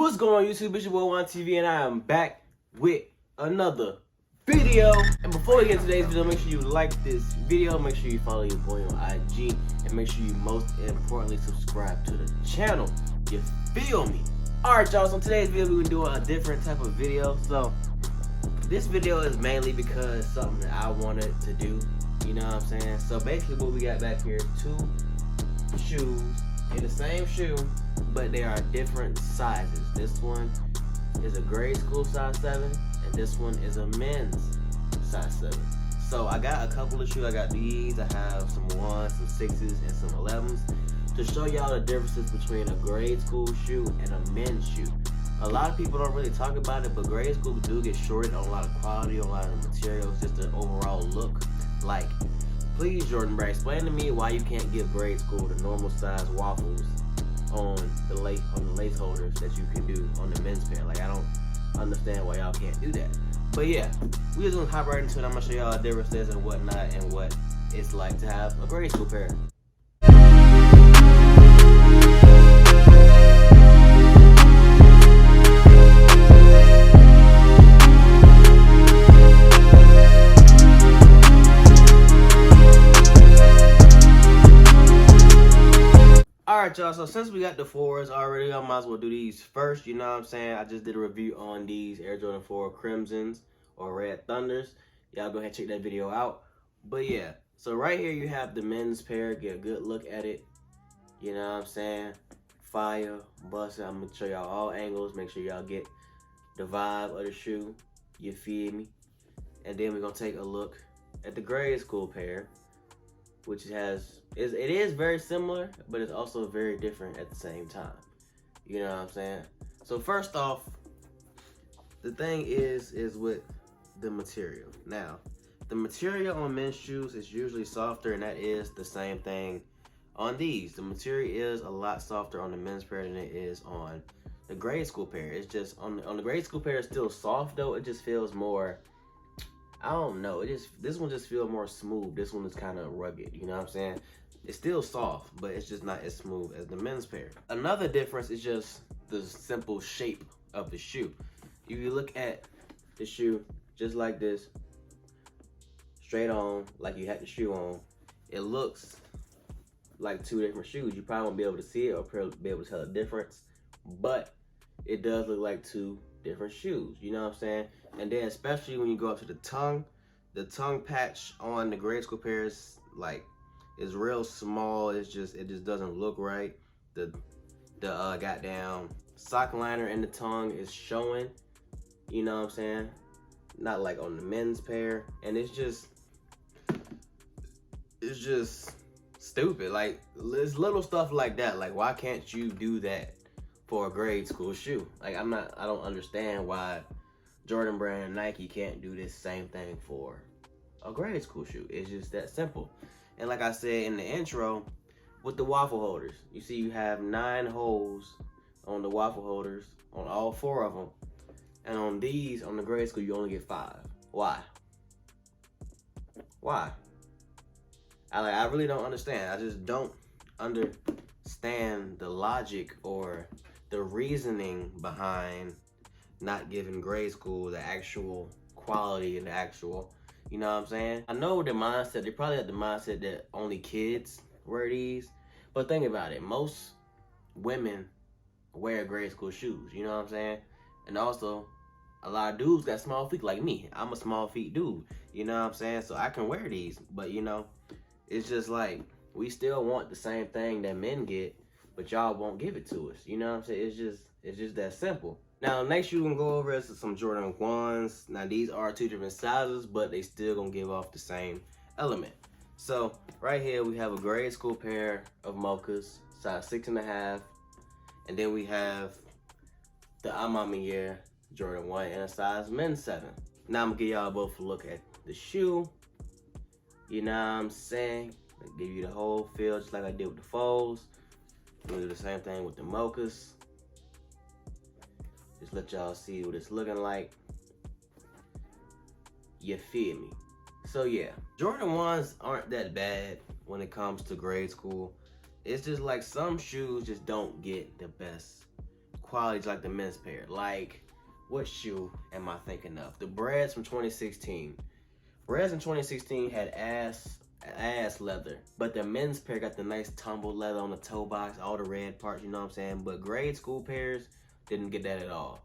What's going on YouTube? It's your boy Wan TV and I am back with another video. And before we get to today's video, make sure you like this video, make sure you follow your boy on IG, and make sure you most importantly subscribe to the channel. You feel me? Alright y'all, so in today's video we're doing a different type of video. So this video is mainly because something that I wanted to do, you know what I'm saying? So basically what we got back here is two shoes in the same shoe, but they are different sizes. This one is a grade school size 7 and this one is a men's size 7. So I got a couple of shoes. I got these, I have some 1s, some 6s, and some 11s to show y'all the differences between a grade school shoe and a men's shoe. A lot of people don't really talk about it, but grade school do get shorted on a lot of quality, on a lot of materials, just the overall look. Like, please Jordan Brad, explain to me why you can't give grade school the normal size waffles on the lace holders that you can do on the men's pair. Like, I don't understand why y'all can't do that. But yeah, we're just gonna hop right into it. I'm gonna show y'all the differences and whatnot and what it's like to have a grade school pair. Alright y'all, so since we got the 4s already, I might as well do these first, you know what I'm saying? I just did a review on these Air Jordan 4 Crimsons or Red Thunders. Y'all go ahead and check that video out. But yeah, so right here you have the men's pair. Get a good look at it. You know what I'm saying? Fire, bust it. I'm going to show y'all all angles. Make sure y'all get the vibe of the shoe. You feel me? And then we're going to take a look at the grade school pair, which it is very similar, but it's also very different at the same time. You know what I'm saying? So first off, the thing is with the material. Now, the material on men's shoes is usually softer, and that is the same thing on these. The material is a lot softer on the men's pair than it is on the grade school pair. It's just on the grade school pair, it's still soft though. It just feels more, I don't know, this one just feels more smooth. This one is kind of rugged, you know what I'm saying? It's still soft, but it's just not as smooth as the men's pair. Another difference is just the simple shape of the shoe. If you look at the shoe just like this, straight on, like you had the shoe on, it looks like two different shoes. You probably won't be able to see it or be able to tell the difference, but it does look like two different shoes, you know what I'm saying? And then especially when you go up to the tongue patch on the grade school pair is like, it's real small. It just doesn't look right. The goddamn sock liner in the tongue is showing, you know what I'm saying? Not like on the men's pair. And it's just stupid. Like, it's little stuff like that. Like, why can't you do that for a grade school shoe? Like, I don't understand why Jordan Brand and Nike can't do this same thing for a grade school shoe. It's just that simple. And like I said in the intro, with the waffle holders, you see you have 9 holes on the waffle holders, on all 4 of them. And on these, on the grade school, you only get 5. Why? Why? I really don't understand. I just don't understand the logic or the reasoning behind not giving grade school the actual quality and the actual, you know what I'm saying? I know the mindset, they probably have the mindset that only kids wear these, but think about it, most women wear grade school shoes, you know what I'm saying? And also, a lot of dudes got small feet like me. I'm a small feet dude, you know what I'm saying? So I can wear these, but you know, it's just like, we still want the same thing that men get, but y'all won't give it to us, you know what I'm saying? It's just that simple. Now, next you can go over is some Jordan 1s. Now, these are 2 different sizes, but they still gonna give off the same element. So, right here, we have a grade school pair of mochas, size 6.5. And then we have the Amamier Jordan 1 in a size men's 7. Now, I'm gonna give y'all both a look at the shoe. You know what I'm saying? I'll give you the whole feel, just like I did with the foes. I'm gonna do the same thing with the mochas. Just let y'all see what it's looking like. You feel me? So yeah, Jordan 1s aren't that bad when it comes to grade school. It's just like some shoes just don't get the best quality just like the men's pair. Like, what shoe am I thinking of? The Breads from 2016. Breads in 2016 had ass leather, but the men's pair got the nice tumbled leather on the toe box, all the red parts, you know what I'm saying? But grade school pairs didn't get that at all.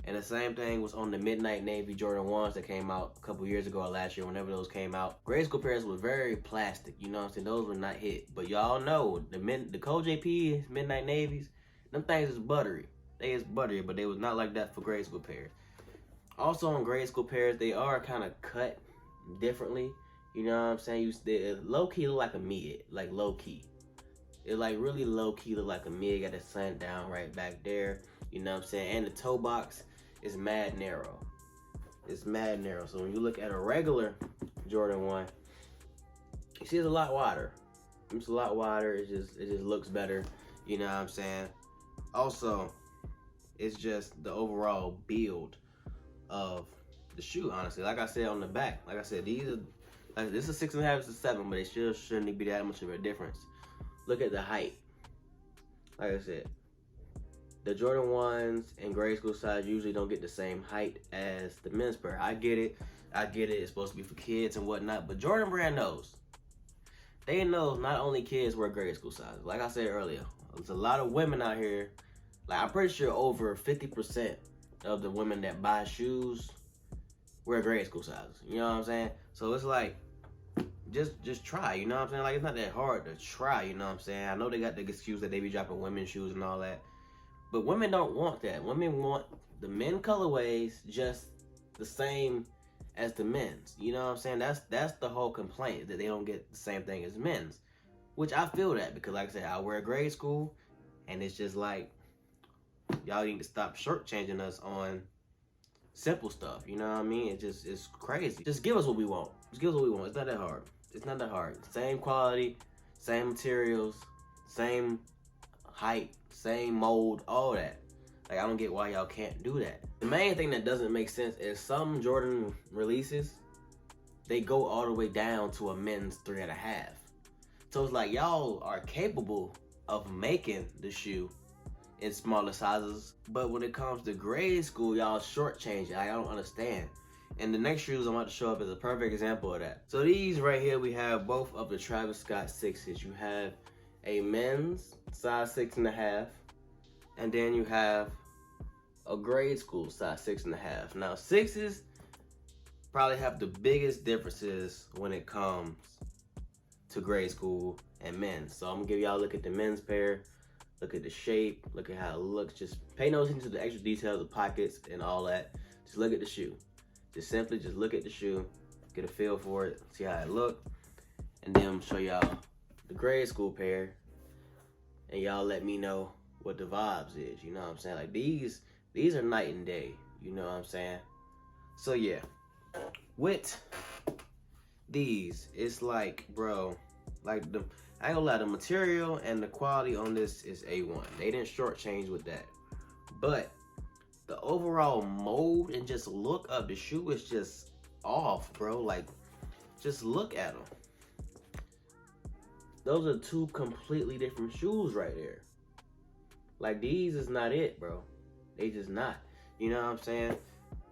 And the same thing was on the Midnight Navy Jordan 1s that came out a couple years ago or last year, whenever those came out. Grade school pairs were very plastic, you know what I'm saying? Those were not hit. But y'all know, the Cole JP Midnight Navies, them things is buttery. They is buttery, but they was not like that for grade school pairs. Also on grade school pairs, they are kind of cut differently. You know what I'm saying? They low-key look like a mid, like low-key. It like really low-key look like a mid, got the sun down right back there. You know what I'm saying? And the toe box is mad narrow. It's mad narrow. So when you look at a regular Jordan 1, you see it's a lot wider. It's a lot wider. It just looks better. You know what I'm saying? Also, it's just the overall build of the shoe, honestly. Like I said on the back, like I said, these are like this is 6.5, it's a 7, but it still shouldn't be that much of a difference. Look at the height. Like I said, the Jordan 1s in grade school size usually don't get the same height as the men's pair. I get it. It's supposed to be for kids and whatnot, but Jordan Brand knows. They know not only kids wear grade school sizes. Like I said earlier, there's a lot of women out here. Like I'm pretty sure over 50% of the women that buy shoes wear grade school sizes. You know what I'm saying? So it's like, just try. You know what I'm saying? Like it's not that hard to try. You know what I'm saying? I know they got the excuse that they be dropping women's shoes and all that. But women don't want that. Women want the men colorways just the same as the men's. You know what I'm saying? That's the whole complaint, that they don't get the same thing as men's. Which I feel that, because like I said, I wear grade school, and it's just like, y'all need to stop shortchanging us on simple stuff. You know what I mean? It's crazy. Just give us what we want. Just give us what we want. It's not that hard. It's not that hard. Same quality, same materials, same height, same mold, all that. Like, I don't get why y'all can't do that. The main thing that doesn't make sense is some Jordan releases, they go all the way down to a men's 3.5. So it's like, y'all are capable of making the shoe in smaller sizes, but when it comes to grade school, y'all shortchange it. I don't understand. And the next shoes I'm about to show up is a perfect example of that. So these right here, we have both of the Travis Scott 6s. You have a men's size 6.5, and then you have a grade school size 6.5. Now 6s probably have the biggest differences when it comes to grade school and men's. So I'm gonna give y'all a look at the men's pair, look at the shape, look at how it looks. Just pay no attention to the extra details, the pockets and all that. Just look at the shoe. Just simply just look at the shoe, get a feel for it, see how it look, and then I'm gonna show y'all the grade school pair, and y'all let me know what the vibes is. You know what I'm saying? Like these are night and day. You know what I'm saying? So yeah, with these, it's like, bro, like I ain't gonna lie, the material and the quality on this is A1. They didn't shortchange with that, but the overall mold and just look of the shoe is just off, bro. Like, just look at them. Those are two completely different shoes right there. Like, these is not it, bro. They just not. You know what I'm saying?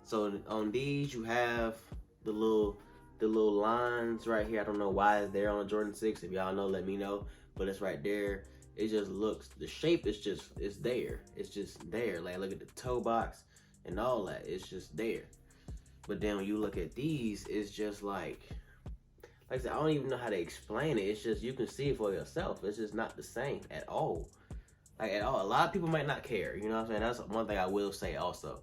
So on these, you have the little lines right here. I don't know why it's there on Jordan 6. If y'all know, let me know. But it's right there. It just looks, the shape is just, it's there. It's just there. Like, look at the toe box and all that. It's just there. But then when you look at these, it's just like I said, I don't even know how to explain it. It's just, you can see it for yourself. It's just not the same at all. Like, at all. A lot of people might not care. You know what I'm saying? That's one thing I will say also.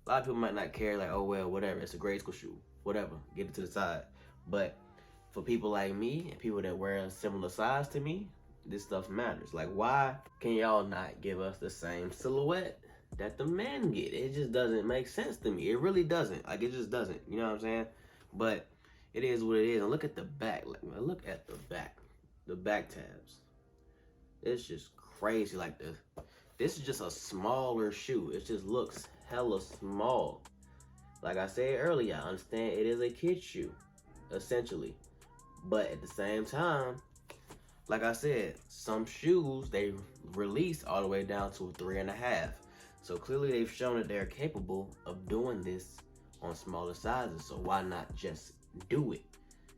A lot of people might not care, like, oh, well, whatever. It's a grade school shoe. Whatever. Get it to the side. But for people like me and people that wear a similar size to me, this stuff matters. Like, why can y'all not give us the same silhouette that the men get? It just doesn't make sense to me. It really doesn't. Like, it just doesn't. You know what I'm saying? But it is what it is. And look at the back. Like, look at the back. The back tabs. It's just crazy. Like, this is just a smaller shoe. It just looks hella small. Like I said earlier, I understand it is a kid's shoe, essentially. But at the same time, like I said, some shoes, they release all the way down to 3.5. So clearly they've shown that they're capable of doing this on smaller sizes. So why not just do it?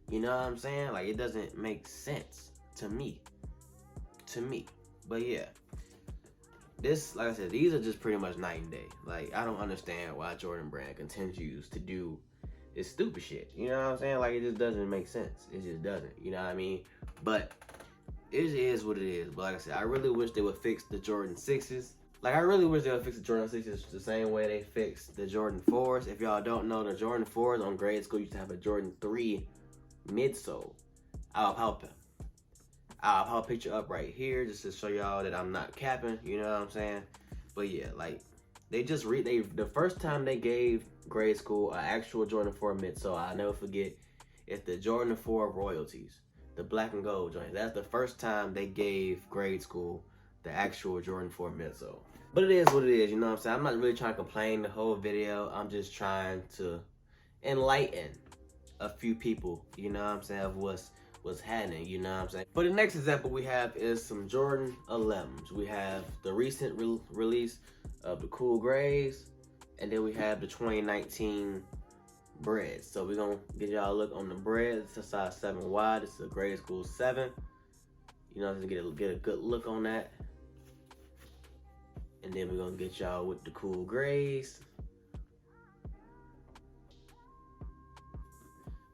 You know what I'm saying? Like, it doesn't make sense to me. But yeah, this, like I said, these are just pretty much night and day. Like, I don't understand why Jordan Brand continues to do this stupid shit. You know what I'm saying? Like, it just doesn't make sense. It just doesn't. You know what I mean? But it is what it is. But like I said, I really wish they would fix the Jordan 6s. Like, I really wish they would fix the Jordan 6s the same way they fixed the Jordan 4s. If y'all don't know, the Jordan 4s on grade school used to have a Jordan 3 midsole. I'll a picture up right here just to show y'all that I'm not capping, you know what I'm saying? But yeah, like, the first time they gave grade school an actual Jordan 4 midsole, I'll never forget, it's the Jordan 4 royalties, the black and gold joint. That's the first time they gave grade school the actual Jordan 4 midsole. But it is what it is, you know what I'm saying? I'm not really trying to complain the whole video. I'm just trying to enlighten a few people, you know what I'm saying, of what's happening, you know what I'm saying? For the next example we have is some Jordan 11s. We have the recent release of the cool grays, and then we have the 2019 breads. So we're gonna get y'all a look on the breads. It's a size 7 wide. This is a grade school 7. You know, just get a good look on that. And then we're gonna get y'all with the cool grays.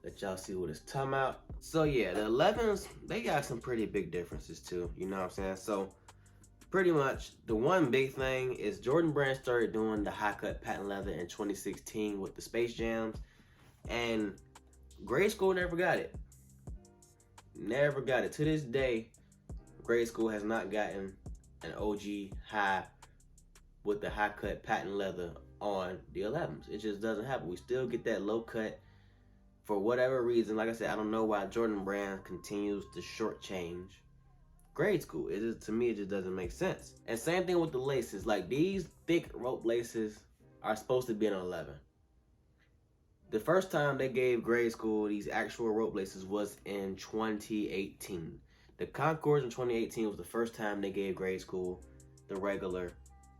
Let y'all see what it's talking about. So yeah, the 11s, they got some pretty big differences too, you know what I'm saying? So pretty much the one big thing is Jordan Brand started doing the high cut patent leather in 2016 with the Space Jams, and grade school never got it. Never got it. To this day, grade school has not gotten an OG high with the high cut patent leather on the 11s. It just doesn't happen. We still get that low cut. For whatever reason, like I said, I don't know why Jordan Brand continues to shortchange grade school. To me, it just doesn't make sense. And same thing with the laces. Like, these thick rope laces are supposed to be an 11. The first time they gave grade school these actual rope laces was in 2018. The Concords in 2018 was the first time they gave grade school the regular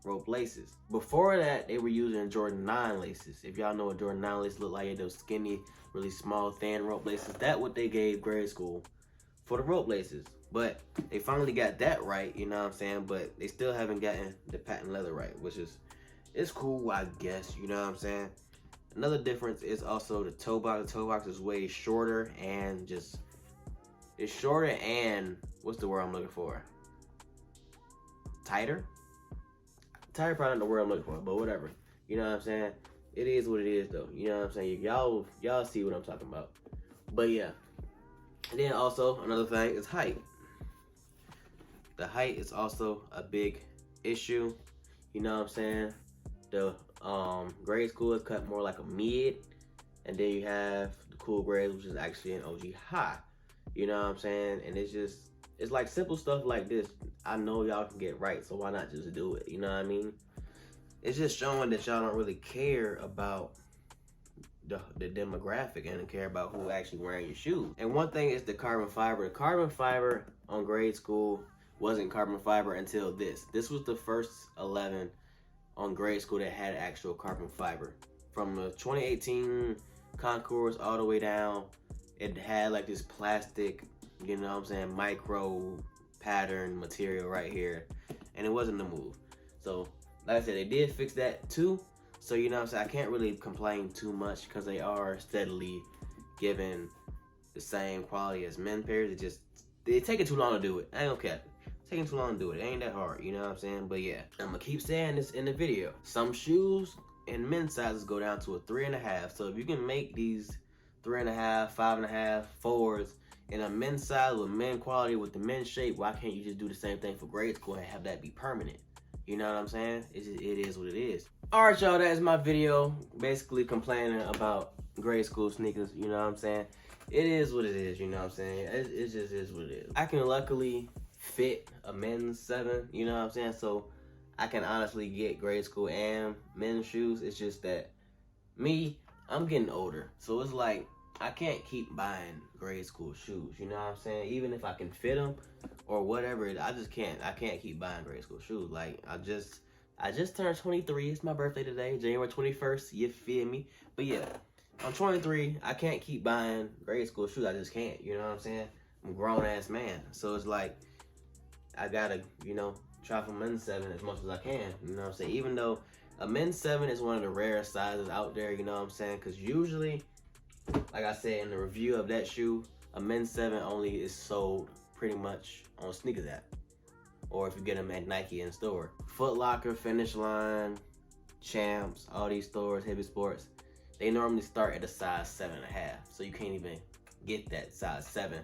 rope laces. Before that, they were using Jordan 9 laces. If y'all know what Jordan 9 laces look like, those skinny, really small, thin rope laces. That's what they gave grade school for the rope laces. But they finally got that right, you know what I'm saying? But they still haven't gotten the patent leather right, which is, it's cool, I guess, you know what I'm saying? Another difference is also the toe box. The toe box is way shorter and just, it's shorter and, what's the word I'm looking for? Tighter? Tighter probably not the word I'm looking for, but whatever. You know what I'm saying? It is what it is though. You know what I'm saying? Y'all see what I'm talking about. But yeah. And then also another thing is height. The height is also a big issue. You know what I'm saying? The grade school is cut more like a mid, and then you have the cool grades, which is actually an OG high. You know what I'm saying? And it's like simple stuff like this. I know y'all can get right, so why not just do it? You know what I mean? It's just showing that y'all don't really care about the demographic and care about who actually wearing your shoes. And one thing is the carbon fiber. The carbon fiber on grade school wasn't carbon fiber until this. This was the first 11 on grade school that had actual carbon fiber. From the 2018 Concords all the way down, it had like this plastic, you know what I'm saying, micro pattern material right here, and it wasn't the move. So like I said, they did fix that too. So you know what I'm saying, I can't really complain too much because they are steadily giving the same quality as men pairs. It's taking too long to do it. I ain't gonna cap it. It's taking too long to do it. It ain't that hard, you know what I'm saying? But yeah, I'm gonna keep saying this in the video. Some shoes in men's sizes go down to a 3.5. So if you can make these 3.5, 5.5, 4s in a men's size with men quality with the men's shape, why can't you just do the same thing for grade school and have that be permanent? You know what I'm saying? It is what it is. All right, y'all, that is my video. Basically complaining about grade school sneakers, you know what I'm saying? It is what it is, you know what I'm saying? It just is what it is. I can luckily fit a men's 7, you know what I'm saying? So I can honestly get grade school and men's shoes. It's just that me, I'm getting older. So it's like, I can't keep buying grade school shoes, you know what I'm saying? Even if I can fit them or whatever, I just can't. I can't keep buying grade school shoes. Like, I just turned 23. It's my birthday today, January 21st. You feel me? But yeah, I'm 23. I can't keep buying grade school shoes. I just can't. You know what I'm saying? I'm a grown-ass man. So it's like, I gotta, you know, try for men's 7 as much as I can. You know what I'm saying? Even though a men's 7 is one of the rarest sizes out there, you know what I'm saying? Because usually, like I said in the review of that shoe, a men's 7 only is sold pretty much on Sneakers app. Or if you get them at Nike in store. Foot Locker, Finish Line, Champs, all these stores, Hibbett Sports, they normally start at a size 7.5. So you can't even get that size 7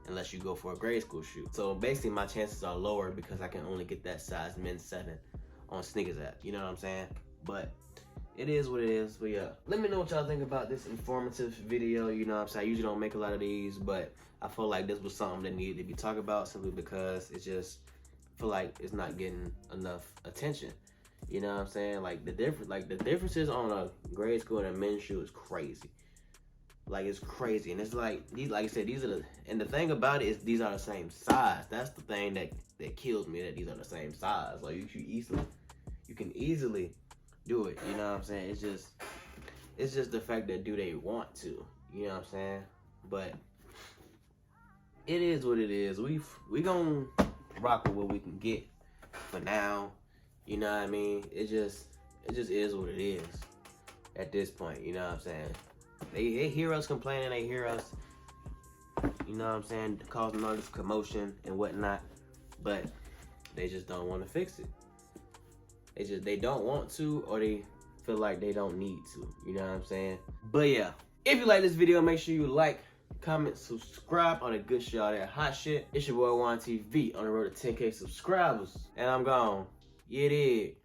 unless you go for a grade school shoe. So basically my chances are lower because I can only get that size men's 7 on Sneakers app. You know what I'm saying? But it is what it is. But yeah, let me know what y'all think about this informative video. You know what I'm saying? I usually don't make a lot of these, but I feel like this was something that needed to be talked about simply because it's just, I feel like it's not getting enough attention. You know what I'm saying? Like the differences on a grade school and a men's shoe is crazy. Like it's crazy, and it's like these, like I said, these are the, and the thing about it is these are the same size. That's the thing that kills me, that these are the same size. Like you can easily do it. You know what I'm saying? It's just the fact that do they want to? You know what I'm saying? But it is what it is. We gonna rock with what we can get for now. You know what I mean? It just is what it is at this point. You know what I'm saying? They hear us complaining. They hear us, you know what I'm saying, causing all this commotion and whatnot. But they just don't want to fix it. They don't want to, or they feel like they don't need to. You know what I'm saying? But yeah, if you like this video, make sure you like, comment, subscribe on the good shit, all that hot shit. It's your boy Wan TV on the road to 10K subscribers. And I'm gone. Yeah, it is.